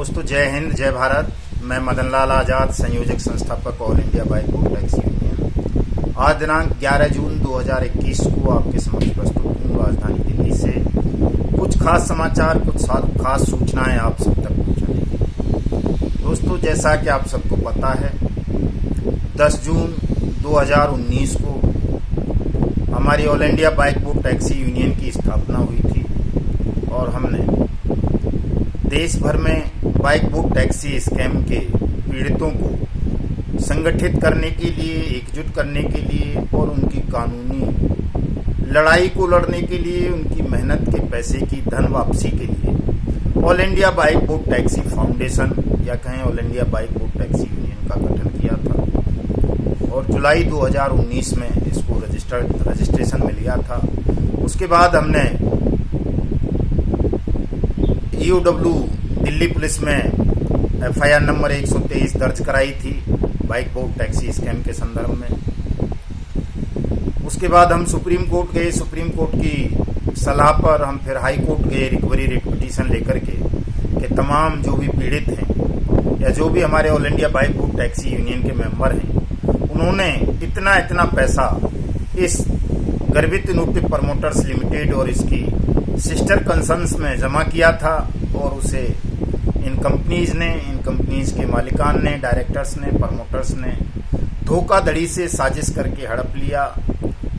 दोस्तों जय हिंद जय भारत। मैं मदन लाल आज़ाद, संयोजक संस्थापक all India bike board taxi union. आज दिनांक 11 जून 2021 को आपके समक्ष प्रस्तुत हूँ राजधानी दिल्ली से कुछ खास समाचार, कुछ खास सूचनाएं आप सब तक पहुँचाने। दोस्तों जैसा कि आप सबको पता है, 10 जून 2019 को हमारी all India bike board taxi union की स्थापना हुई थी और हमने देश भर में बाइक बोर्ड टैक्सी स्कैम के पीड़ितों को संगठित करने के लिए, एकजुट करने के लिए और उनकी कानूनी लड़ाई को लड़ने के लिए, उनकी मेहनत के पैसे की धन वापसी के लिए all India bike board taxi foundation या कहें all India bike board taxi union का गठन किया था और जुलाई 2019 में इसको रजिस्ट्रेशन में लिया था। उसके बाद हमने ईओडब्ल्यू दिल्ली पुलिस में एफआईआर नंबर 123 दर्ज कराई थी बाइक बोर्ड टैक्सी स्कैम के संदर्भ में। उसके बाद हम सुप्रीम कोर्ट गए। सुप्रीम कोर्ट की सलाह पर हम फिर हाई कोर्ट गए रिकवरी रिट पिटीशन लेकर के कि तमाम जो भी पीड़ित हैं या जो भी हमारे all India bike board taxi union के मेंबर हैं, उन्होंने इतना पैसा इस गर्वित इनोवेटिव प्रमोटर्स लिमिटेड और इसकी सिस्टर कंसर्न्स में जमा किया था और उसे इन कंपनीज के मालिकान ने, डायरेक्टर्स ने, प्रमोटर्स ने धोखाधड़ी से साजिश करके हड़प लिया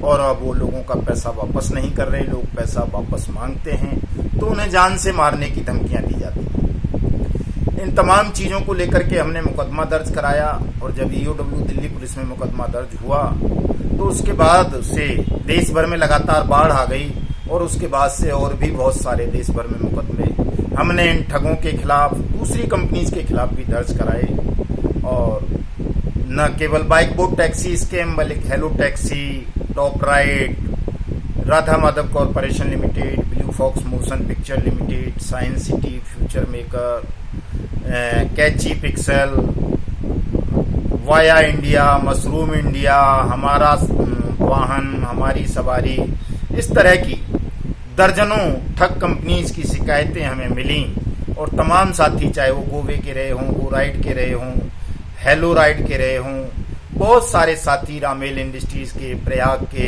और अब वो लोगों का पैसा वापस नहीं कर रहे। लोग पैसा वापस मांगते हैं तो उन्हें जान से मारने की धमकियां दी जाती हैं। इन तमाम चीज़ों को लेकर के हमने मुकदमा दर्ज कराया और जब ईओडब्ल्यू दिल्ली पुलिस में मुकदमा दर्ज हुआ तो उसके बाद से देश भर में लगातार बाढ़ आ गई और उसके बाद से और भी बहुत सारे देश भर में मुकदमे हमने इन ठगों के खिलाफ, दूसरी कंपनीज के खिलाफ भी दर्ज कराए। और न केवल बाइक बोर्ड टैक्सी स्कैम बल्कि hello taxi, top ride, Radha Madhav corporation limited, blue fox motion picture limited, science city, future maker, catchy pixel, via India, mushroom India, Hamara Vahan, हमारी सवारी, इस तरह की दर्जनों ठग कंपनीज की शिकायतें हमें मिली और तमाम साथी, चाहे वो गोवे के रहे हों, गो राइड के रहे हों, हेलो राइड के रहे हों, बहुत सारे साथी रामेल इंडस्ट्रीज के, प्रयाग के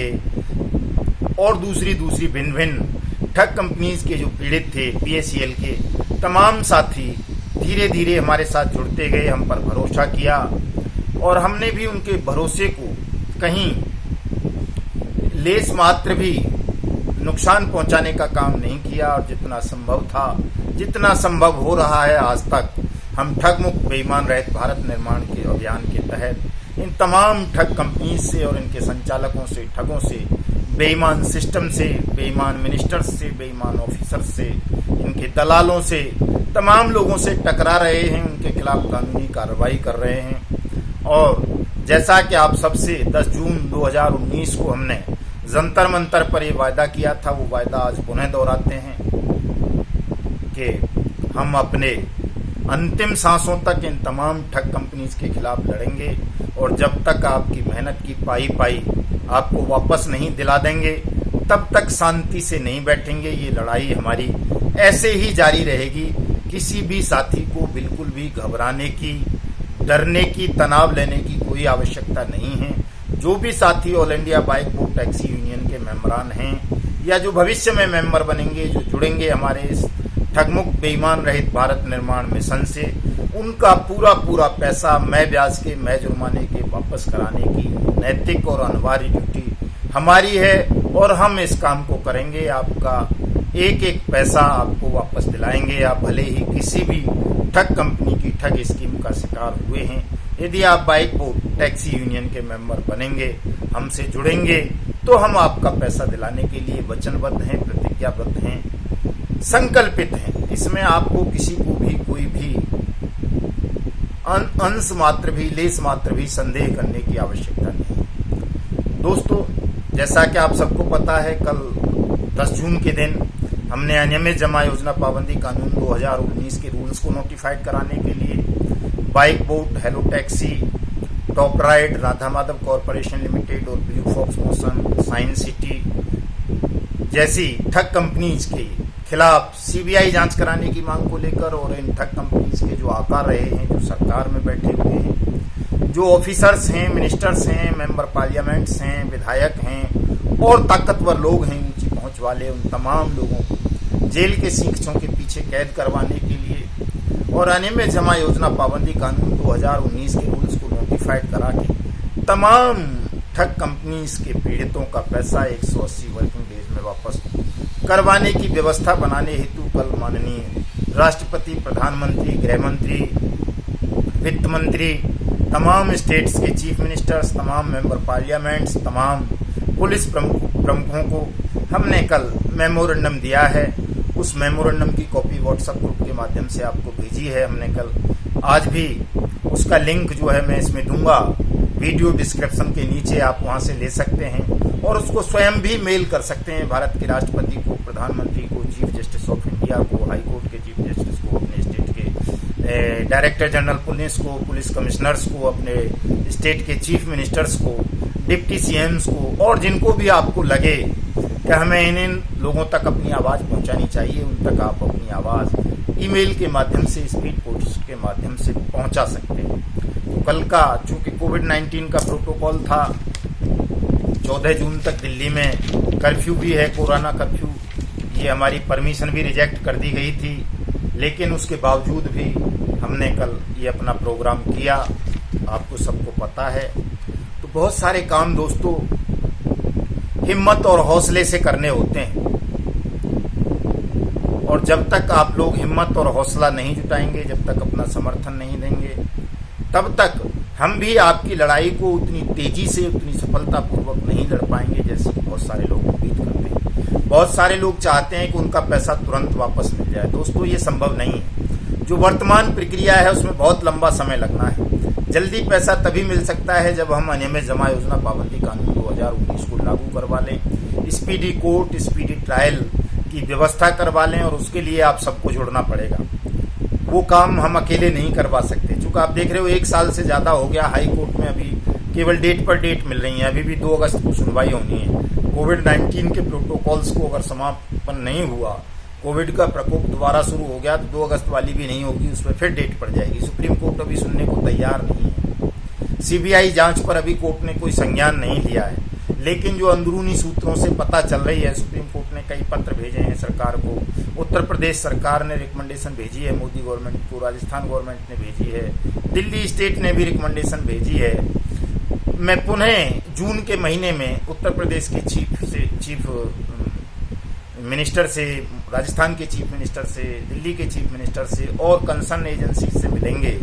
और दूसरी भिन्न भिन्न ठग कंपनीज के जो पीड़ित थे, पीएसीएल के तमाम साथी धीरे धीरे हमारे साथ जुड़ते गए, हम पर भरोसा किया और हमने भी उनके भरोसे को कहीं लेस मात्र भी नुकसान पहुंचाने का काम नहीं किया और जितना संभव था, जितना संभव हो रहा है आज तक, हम ठग मुक्त बेईमान रहित भारत निर्माण के अभियान के तहत इन तमाम ठग कंपनी से और इनके संचालकों से, ठगों से, बेईमान सिस्टम से, बेईमान मिनिस्टर्स से, बेईमान ऑफिसर्स से, इनके दलालों से, तमाम लोगों से टकरा रहे हैं, उनके खिलाफ कानूनी कार्रवाई कर रहे हैं। और जैसा कि आप सबसे 10 जून 2019 को हमने जंतर मंतर पर ये वायदा किया था, वो वायदा आज पुनः दोहराते हैं कि हम अपने अंतिम सांसों तक इन तमाम ठग कंपनीज के खिलाफ लड़ेंगे और जब तक आपकी मेहनत की पाई आपको वापस नहीं दिला देंगे तब तक शांति से नहीं बैठेंगे। ये लड़ाई हमारी ऐसे ही जारी रहेगी। किसी भी साथी को बिल्कुल भी घबराने की, डरने की, तनाव लेने की कोई आवश्यकता नहीं है। जो भी साथी all India bike board taxi union के मेंबरान हैं या जो भविष्य में मेंबर बनेंगे, जो जुड़ेंगे हमारे इस ठगमुक्त बेईमान रहित भारत निर्माण मिशन से, उनका पूरा पैसा मैं ब्याज के, मैं जुर्माने के वापस कराने की नैतिक और अनिवार्य ड्यूटी हमारी है और हम इस काम को करेंगे। आपका एक पैसा आपको वापस दिलाएंगे। आप भले ही किसी भी ठग कंपनी की ठग स्कीम का शिकार हुए हैं, यदि आप बाइक बोर्ड टैक्सी यूनियन के मेंबर बनेंगे, हमसे जुड़ेंगे, तो हम आपका पैसा दिलाने के लिए वचनबद्ध हैं, प्रतिज्ञाबद्ध हैं, संकल्पित हैं। इसमें आपको किसी को भी कोई भी अंश मात्र भी, लेस मात्र भी संदेह करने की आवश्यकता नहीं। दोस्तों जैसा कि आप सबको पता है, कल 10 जून के दिन हमने अनियमित जमा योजना पाबंदी कानून 2019 के रूल्स को नोटिफाइड कराने के लिए bike board, hello taxi, top ride, Radha Madhav corporation limited और blue fox motion, science city जैसी ठग कंपनीज के खिलाफ सीबीआई जांच कराने की मांग को लेकर और इन ठग कंपनीज के जो आकार रहे हैं, जो सरकार में बैठे हुए हैं, जो ऑफिसर्स हैं, मिनिस्टर्स हैं, मेंबर पार्लियामेंट्स हैं, विधायक हैं और ताकतवर लोग हैं, ऊंची पहुंच वाले, उन तमाम लोगों को जेल के सींखों के पीछे कैद करवाने के लिए और अनियमित जमा योजना पाबंदी कानून 2019 के रूल्स को नोटिफाइड करा के तमाम ठग कंपनीज के पीड़ितों का पैसा 180 वर्किंग डेज में वापस करवाने की व्यवस्था बनाने हेतु कल माननीय राष्ट्रपति, प्रधानमंत्री, गृह मंत्री, वित्त मंत्री, तमाम स्टेट्स के चीफ मिनिस्टर्स, तमाम मेंबर पार्लियामेंट्स, तमाम पुलिस प्रमुखों को हमने कल मेमोरेंडम दिया है। उस मेमोरेंडम की कॉपी व्हाट्सएप ग्रुप के माध्यम से आपको भेजी है हमने कल। आज भी उसका लिंक जो है मैं इसमें दूंगा, वीडियो डिस्क्रिप्शन के नीचे आप वहां से ले सकते हैं और उसको स्वयं भी मेल कर सकते हैं भारत के राष्ट्रपति को, प्रधानमंत्री को, चीफ जस्टिस ऑफ इंडिया को, हाई कोर्ट के चीफ जस्टिस को, अपने स्टेट के डायरेक्टर जनरल पुलिस को, पुलिस कमिश्नर्स को, अपने स्टेट के चीफ मिनिस्टर्स को, डिप्टी सीएम्स को और जिनको भी आपको लगे कि हमें इन लोगों तक अपनी आवाज पहुंचानी चाहिए, उन तक आप अपनी आवाज ईमेल के माध्यम से, स्पीड पोस्ट के माध्यम से पहुंचा सकते हैं। तो कल का चूंकि कोविड-19 का प्रोटोकॉल था, 14 जून तक दिल्ली में कर्फ्यू भी है, कोरोना कर्फ्यू, ये हमारी परमिशन भी रिजेक्ट कर दी गई थी, लेकिन उसके बावजूद भी हमने कल ये अपना प्रोग्राम किया, आपको सबको पता है। तो बहुत सारे काम दोस्तों हिम्मत और हौसले से करने होते हैं और जब तक आप लोग हिम्मत और हौसला नहीं जुटाएंगे, जब तक अपना समर्थन नहीं देंगे, तब तक हम भी आपकी लड़ाई को उतनी तेजी से, उतनी सफलतापूर्वक नहीं लड़ पाएंगे जैसे बहुत सारे लोग उम्मीद करते हैं। बहुत सारे लोग चाहते हैं कि उनका पैसा तुरंत वापस मिल जाए। दोस्तों ये संभव नहीं है। जो वर्तमान प्रक्रिया है उसमें बहुत लंबा समय लगना है। जल्दी पैसा तभी मिल सकता है जब हम अनियमित जमा योजना पाबंदी कानून 2019 को लागू करवा लें, स्पीडी कोर्ट, स्पीडी ट्रायल की व्यवस्था करवा लें और उसके लिए आप सबको जुड़ना पड़ेगा। वो काम हम अकेले नहीं करवा सकते। चूंकि आप देख रहे हो 1 साल से ज्यादा हो गया, हाई कोर्ट में अभी केवल डेट पर डेट मिल रही है। अभी भी 2 अगस्त को सुनवाई होनी है। कोविड-19 के प्रोटोकॉल्स को अगर समापन नहीं हुआ, कोविड का प्रकोप दोबारा शुरू हो गया तो 2 अगस्त वाली भी नहीं होगी, उस पर फिर डेट पड़ जाएगी। सुप्रीम कोर्ट अभी सुनने को तैयार नहीं है। सीबीआई जांच पर अभी कोर्ट ने कोई संज्ञान नहीं लिया है, लेकिन जो अंदरूनी सूत्रों से पता चल रही है, सुप्रीम कोर्ट ने कई पत्र भेजे हैं सरकार को, उत्तर प्रदेश सरकार ने रिकमेंडेशन भेजी है मोदी गवर्नमेंट को, राजस्थान गवर्नमेंट ने भेजी है, दिल्ली स्टेट ने भी रिकमेंडेशन भेजी है। मैं पुनः जून के महीने में उत्तर प्रदेश के चीफ मिनिस्टर से, राजस्थान के चीफ मिनिस्टर से, दिल्ली के चीफ मिनिस्टर से और कंसर्न एजेंसी से मिलेंगे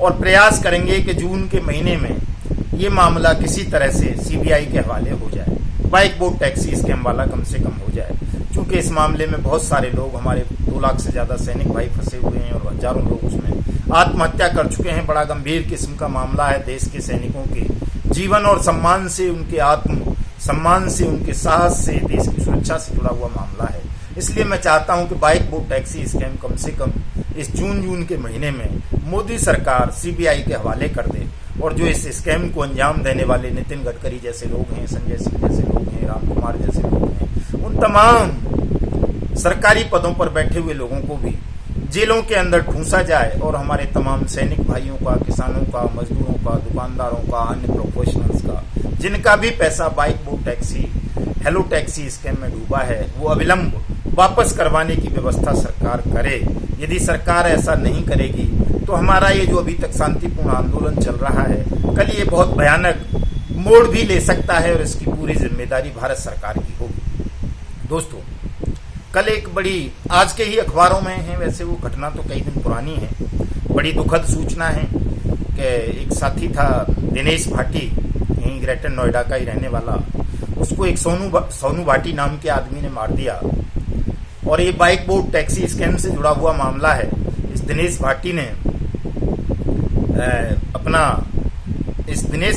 और प्रयास करेंगे कि जून के महीने में ये मामला किसी तरह से सीबीआई के हवाले हो जाए, बाइक बोट टैक्सी स्कैम वाला कम से कम हो जाए। क्योंकि इस मामले में बहुत सारे लोग, हमारे 2 लाख से ज्यादा सैनिक भाई फंसे हुए हैं और हजारों लोग उसमें आत्महत्या कर चुके हैं। बड़ा गंभीर किस्म का मामला है। देश के सैनिकों के जीवन और सम्मान से, उनके आत्म सम्मान से, उनके साहस से, देश की सुरक्षा से जुड़ा हुआ मामला है। इसलिए मैं चाहता हूं कि बाइक बोट टैक्सी स्कैम कम से कम इस जून के महीने में मोदी सरकार सीबीआई के हवाले कर दे और जो इस स्कैम को अंजाम देने वाले नितिन गडकरी जैसे लोग हैं, संजय सिंह जैसे लोग हैं, राम कुमार जैसे लोग हैं, उन तमाम सरकारी पदों पर बैठे हुए लोगों को भी जेलों के अंदर ठूंसा जाए और हमारे तमाम सैनिक भाइयों का, किसानों का, मजदूरों का, दुकानदारों का, अन्य प्रोफेशनल्स का, जिनका भी पैसा bike boat taxi, hello taxi scam में डूबा है, वो अविलंब वापस करवाने की व्यवस्था सरकार करे। यदि सरकार ऐसा नहीं करेगी तो हमारा ये जो अभी तक शांतिपूर्ण आंदोलन चल रहा है, कल ये बहुत भयानक मोड़ भी ले सकता है और इसकी पूरी जिम्मेदारी भारत सरकार की होगी। दोस्तों, कल एक बड़ी, आज के ही अखबारों में है, वैसे वो घटना तो कई दिन पुरानी है, बड़ी दुखद सूचना है कि एक साथी था दिनेश भाटी, यहीं ग्रेटर नोएडा का ही रहने वाला, उसको एक सोनू भाटी नाम के आदमी ने मार दिया। और ये बाइक बोट टैक्सी स्कैम से जुड़ा हुआ मामला है। इस दिनेश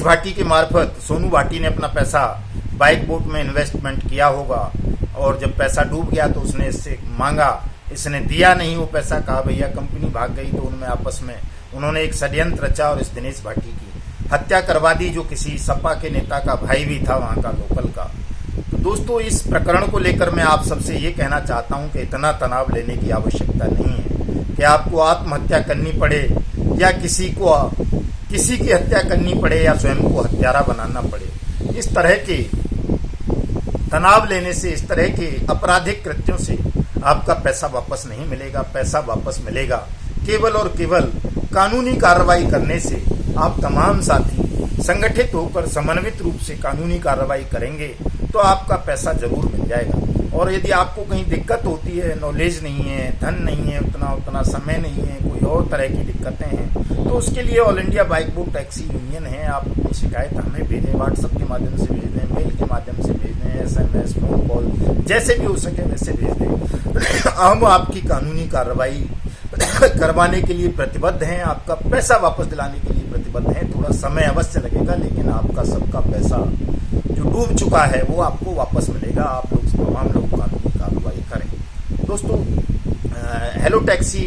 भाटी के मार्फत सोनू भाटी ने अपना पैसा बाइक बोट में इन्वेस्टमेंट किया होगा और जब पैसा डूब गया तो उसने इससे मांगा, इसने दिया नहीं वो पैसा, कहा भैया कंपनी भाग गई, तो उनमें आपस में उन्होंने एक षड्यंत्र रचा और इस दिनेश भाटी की हत्या करवा दी, जो किसी सपा के नेता का भाई भी था, वहां का लोकल का। तो दोस्तों, इस प्रकरण को लेकर मैं आप सबसे ये कहना चाहता हूं कि इतना तनाव लेने की आवश्यकता नहीं है कि आपको आत्महत्या करनी पड़े या किसी की हत्या करनी पड़े या स्वयं को हत्यारा बनाना पड़े। इस तरह के तनाव लेने से, इस तरह के आपराधिक कृत्यों से आपका पैसा वापस नहीं मिलेगा। पैसा वापस मिलेगा केवल और केवल कानूनी कार्रवाई करने से। आप तमाम साथी संगठित होकर समन्वित रूप से कानूनी कार्रवाई करेंगे तो आपका पैसा जरूर मिल जाएगा। और यदि आपको कहीं दिक्कत होती है, नॉलेज नहीं है, धन नहीं है, उतना समय नहीं है, कोई और तरह की दिक्कतें हैं, तो उसके लिए all India bike book taxi union है। आप अपनी शिकायत हमें भेजें, व्हाट्सएप के माध्यम से भेज दें, मेल के माध्यम से भेज दें, SMS, फोन कॉल, जैसे भी हो सके वैसे भेज दें। हम आपकी कानूनी कार्रवाई करवाने के लिए प्रतिबद्ध हैं, आपका पैसा वापस दिलाने के लिए प्रतिबद्ध हैं। थोड़ा समय अवश्य लगेगा, लेकिन आपका सबका पैसा जो डूब चुका है वो आपको वापस मिलेगा। आप लोग तमाम लोग कानूनी कार्रवाई करें। दोस्तों, हेलो टैक्सी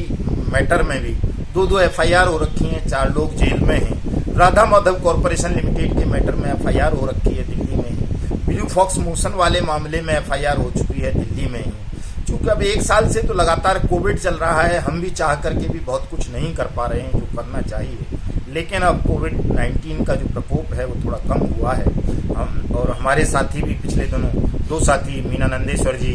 मैटर में भी 2 FIR हो रखी हैं, 4 लोग जेल में हैं। राधा माधव कॉरपोरेशन लिमिटेड के मैटर में FIR हो रखी है दिल्ली में। ब्लू फॉक्स मोशन वाले मामले में FIR हो चुकी है दिल्ली में ही। चूंकि अब 1 साल से तो लगातार कोविड चल रहा है, हम भी चाह करके भी बहुत कुछ नहीं कर पा रहे हैं जो करना चाहिए। लेकिन अब कोविड-19 का जो प्रकोप है वो थोड़ा कम हुआ है। हम और हमारे साथी भी पिछले दिनों 2 साथी, मीना नंदेश्वर जी,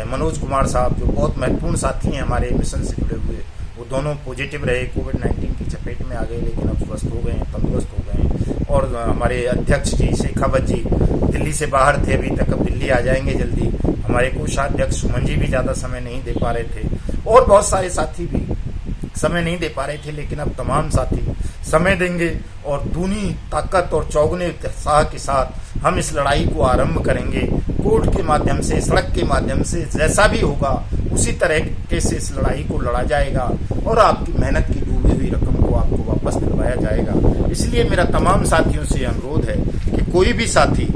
मनोज कुमार साहब, जो बहुत महत्वपूर्ण साथी हैं हमारे मिशन से जुड़े हुए, वो दोनों पॉजिटिव रहे, कोविड-19 की चपेट में आ गए, लेकिन अब स्वस्थ हो गए हैं, तंदुरुस्त हो गए हैं। और हमारे अध्यक्ष जी शेखावत जी दिल्ली से बाहर थे अभी तक, अब दिल्ली आ जाएंगे जल्दी। हमारे कोषाध्यक्ष सुमन जी भी ज़्यादा समय नहीं दे पा रहे थे, और बहुत सारे साथी भी समय नहीं दे पा रहे थे, लेकिन अब तमाम साथी समय देंगे और दूनी ताकत और चौगुने उत्साह के साथ हम इस लड़ाई को आरंभ करेंगे। कोर्ट के माध्यम से, सड़क के माध्यम से, जैसा भी होगा उसी तरह से इस लड़ाई को लड़ा जाएगा और आपकी मेहनत की डूबी हुई रकम को आपको वापस दिलवाया जाएगा। इसलिए मेरा तमाम साथियों से अनुरोध है कि कोई भी साथी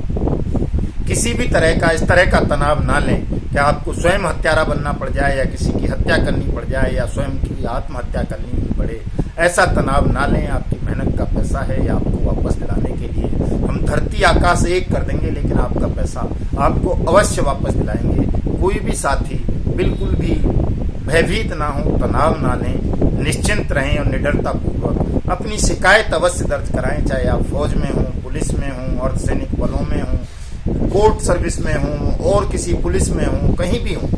किसी भी तरह का, इस तरह का तनाव ना लें कि आपको स्वयं हत्यारा बनना पड़ जाए या किसी की हत्या करनी पड़ जाए या स्वयं की आत्महत्या करनी पड़े। ऐसा तनाव ना लें। आपकी मेहनत का पैसा है, या आपको वापस दिलाने के लिए हम धरती आकाश एक कर देंगे, लेकिन आपका पैसा आपको अवश्य वापस दिलाएंगे। कोई भी साथी बिल्कुल भी भयभीत ना हो, तनाव ना लें, निश्चिंत रहें और निडरता पूर्वक अपनी शिकायत अवश्य दर्ज कराएं। चाहे आप फौज में हों, पुलिस में हों, अर्धसैनिक बलों में हों, कोर्ट सर्विस में हूँ और किसी पुलिस में हूँ, कहीं भी हूँ,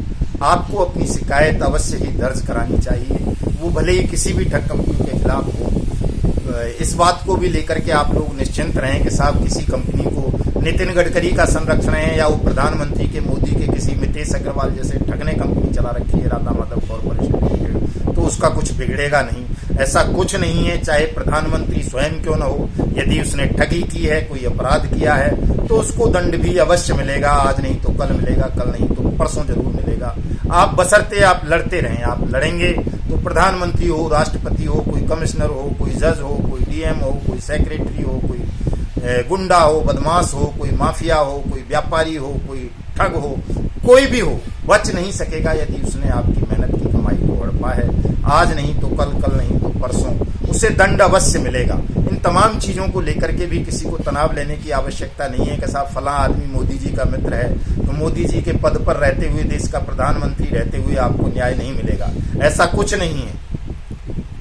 आपको अपनी शिकायत अवश्य ही दर्ज करानी चाहिए। वो भले ही किसी भी ठग कंपनी के खिलाफ हो। इस बात को भी लेकर के आप लोग निश्चिंत रहें कि साहब किसी कंपनी को नितिन गडकरी का संरक्षण है या वो प्रधानमंत्री के, मोदी के किसी मितेश अग्रवाल जैसे ठगने कंपनी चला रखी है राधा माधव कॉरपोरेशन लिमिटेड, तो उसका कुछ बिगड़ेगा नहीं। ऐसा कुछ नहीं है, चाहे प्रधानमंत्री स्वयं क्यों न हो। यदि उसने ठगी की है, कोई अपराध किया है, तो उसको दंड भी अवश्य मिलेगा। आज नहीं तो कल मिलेगा, कल नहीं तो परसों जरूर मिलेगा। आप बशर्ते आप लड़ते रहें। आप लड़ेंगे तो प्रधानमंत्री हो, राष्ट्रपति हो, कोई कमिश्नर हो, कोई जज हो, कोई DM हो, कोई सेक्रेटरी हो, कोई गुंडा हो, बदमाश हो, कोई माफिया हो, कोई व्यापारी हो, कोई ठग हो, कोई भी हो, बच नहीं सकेगा यदि उसने आपकी मेहनत की कमाई को हड़पा है। आज नहीं तो कल, कल नहीं तो परसों उसे दंड अवश्य मिलेगा। इन तमाम चीजों को लेकर के भी किसी को तनाव लेने की आवश्यकता नहीं है कि साहब फला आदमी मोदी जी का मित्र है तो मोदी जी के पद पर रहते हुए, देश का प्रधानमंत्री रहते हुए आपको न्याय नहीं मिलेगा। ऐसा कुछ नहीं है।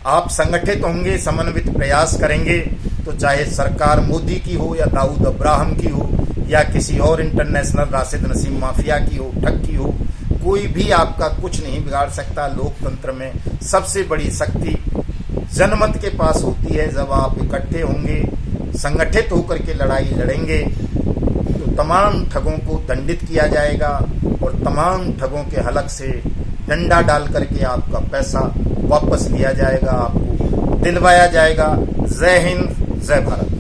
आप संगठित होंगे, समन्वित प्रयास करेंगे, तो चाहे सरकार मोदी की हो या दाऊद अब्राहम की हो या किसी और इंटरनेशनल राशिद नसीम माफिया की हो, ठग की हो, कोई भी आपका कुछ नहीं बिगाड़ सकता। लोकतंत्र में सबसे बड़ी शक्ति जनमत के पास होती है। जब आप इकट्ठे होंगे, संगठित होकर के लड़ाई लड़ेंगे, तो तमाम ठगों को दंडित किया जाएगा और तमाम ठगों के हलक से डंडा डाल करके आपका पैसा वापस लिया जाएगा, आपको दिलवाया जाएगा। जय हिंद, जय भारत।